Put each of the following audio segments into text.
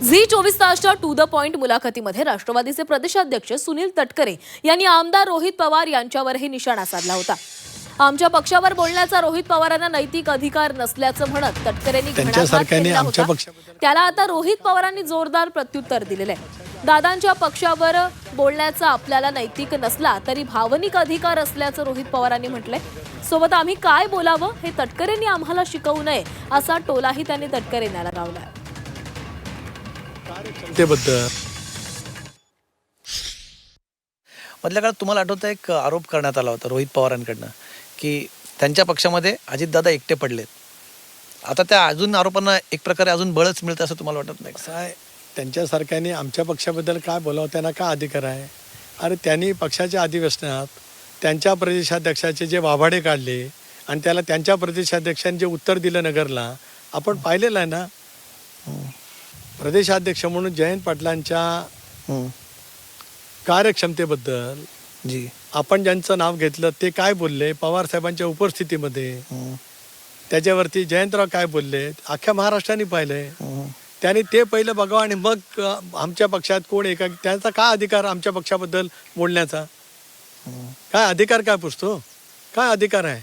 Zee 24 तासच्या to the point मुलाखतीमध्ये राष्ट्रवादीचे प्रदेशाध्यक्ष सुनील तटकरे यांनी आमदार रोहित पवार यांच्यावरही निशाणा साधला होता। आमच्या पक्षावर बोलण्याचा रोहित पवारांना नैतिक अधिकार नसल्याचं म्हणत तटकरेंनी घणाघात केला होता। त्याला आता रोहित पवारांनी जोरदार प्रत्युत्तर दिलेलं आहे। दादांच्या पक्षावर बोलण्याचा आपल्याला नैतिक नसला तरी भावनिक अधिकार असल्याचं रोहित पवारांनी म्हटलंय। सोबत आम्ही काय बोलावं हे तटकरेंनी आम्हाला शिकवू नये असा टोलाही त्यांनी तटकरेंना लगावलाय। मधल्या काळात तुम्हाला आठवतं एक आरोप करण्यात आला होता रोहित पवारांकडनं की त्यांच्या पक्षामध्ये अजितदादा एकटे पडलेत। आता त्या अजून आरोपांना एक प्रकारे अजून बळच मिळतं असं तुम्हाला वाटत नाही? कसं आहे, त्यांच्यासारख्याने आमच्या पक्षाबद्दल काय बोलावं, त्यांना काय अधिकार आहे? अरे त्यांनी पक्षाच्या अधिवेशनात त्यांच्या प्रदेशाध्यक्षाचे जे वाभाडे काढले आणि त्याला त्यांच्या प्रदेशाध्यक्षांनी जे उत्तर दिलं नगरला आपण पाहिलेलं आहे ना। प्रदेशाध्यक्ष म्हणून जयंत पाटलांच्या कार्यक्षमतेबद्दल जी आपण ज्यांचं नाव घेतलं ते काय बोलले पवार साहेबांच्या उपस्थितीमध्ये, त्याच्यावरती जयंतराव काय बोलले अख्ख्या महाराष्ट्राने पाहिलंय। त्यांनी ते पहिलं बघावं आणि मग आमच्या पक्षात कोण एका त्यांचा काय अधिकार आमच्या पक्षाबद्दल बोलण्याचा, काय अधिकार काय पुसतो, काय अधिकार आहे?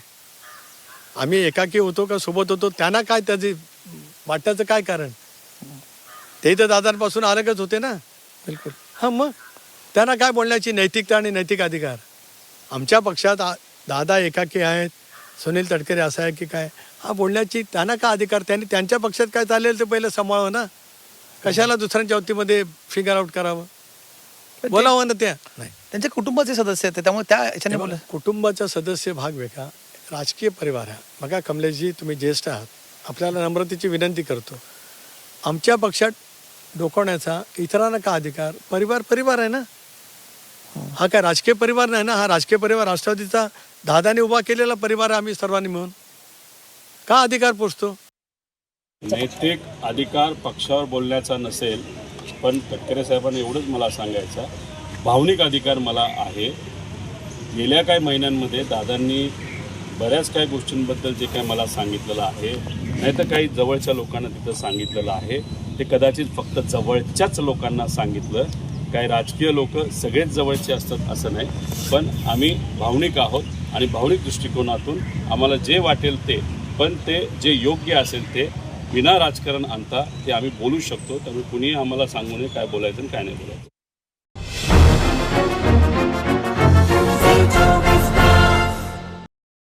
आम्ही एकाकी होतो का सोबत होतो त्यांना काय त्याची वाटण्याचं काय कारण? ते तर दादांपासून अलगच होते ना। बिलकुल। हां, मग त्यांना काय बोलण्याची नैतिकता आणि नैतिक अधिकार? आमच्या पक्षात दादा एकाकी आहेत, सुनील तटकरे असं आहे की काय, हा बोलण्याची त्यांना काय अधिकार? त्यांनी त्यांच्या पक्षात काय चालेल ते पहिलं सांभाळावं ना। कशाला दुसऱ्यांच्या वतीमध्ये फिगर आउट करावं, बोलावं ना? त्या नाही, त्यांच्या कुटुंबाचे सदस्य आहेत त्यामुळे त्या याच्याने बोला। कुटुंबाचा सदस्य भाग वेगळा, राजकीय परिवार आहे। बघा कमलेशजी, तुम्ही ज्येष्ठ आहात, आपल्याला नम्रतेची विनंती करतो, आमच्या पक्षात डोकवण्याचा इतरांना का अधिकार? परिवार परिवार आहे ना, हा काय राजकीय परिवार नाही ना। हा राजकीय परिवार राष्ट्रवादीचा दादाने उभा केलेला परिवार आहे। आम्ही सर्वांनी मिळून का अधिकार पोचतो? नैतिक अधिकार पक्षावर बोलण्याचा नसेल, पण तटकरे साहेबांना एवढंच मला सांगायचं, भावनिक अधिकार मला आहे। गेल्या काही महिन्यांमध्ये दादांनी बऱ्याच काही गोष्टींबद्दल जे काही मला सांगितलेलं आहे, नाही तर काही जवळच्या लोकांना तिथं सांगितलेलं आहे, ते कदाचित फक्त जवळच्याच लोकांना सांगितलं। काही राजकीय लोक सगळेच जवळचे असतात असं नाही, पण आम्ही भावनिक आहोत आणि भावनिक दृष्टिकोनातून आम्हाला जे वाटेल ते, पण ते जे योग्य असेल ते विना राजकारण आणता ते आम्ही बोलू शकतो। त्यामुळे कुणीही आम्हाला सांगू नये काय बोलायचं आणि काय नाही बोलायचं।